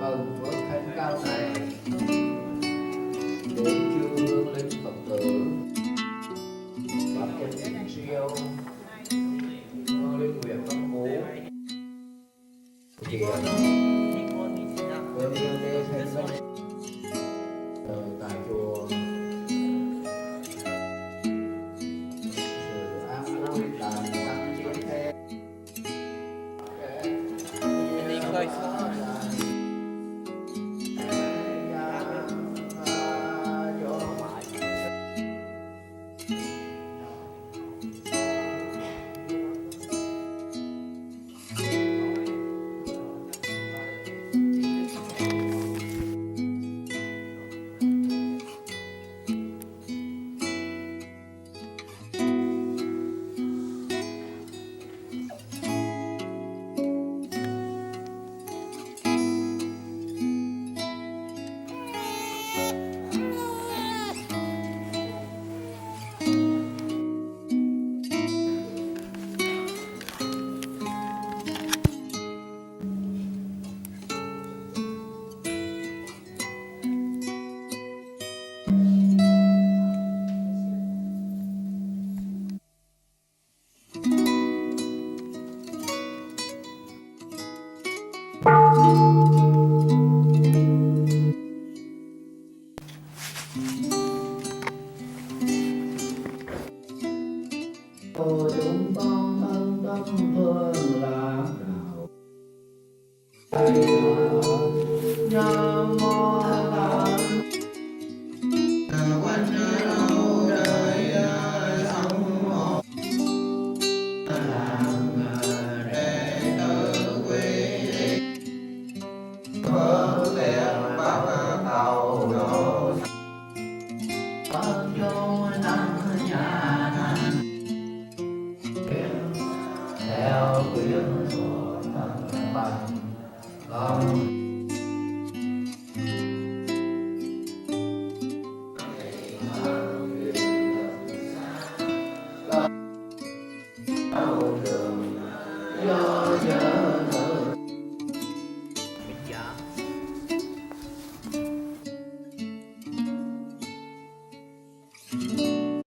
mừng với thánh cao này để chương hương linh Phật tử và kính siêu hương linh nguyện văn bố kiện với yêu đê thanh danh tại chùa sự an vui tàn tăng chi thế chúng con thân tâm phương lạc đạo nam mô Tát quan lâu đời sống một làm đệ tử quy phương tiện bắc cầu độ ơn cho năm nhà thành theo quyến của thần bằng con đường do nhớ thương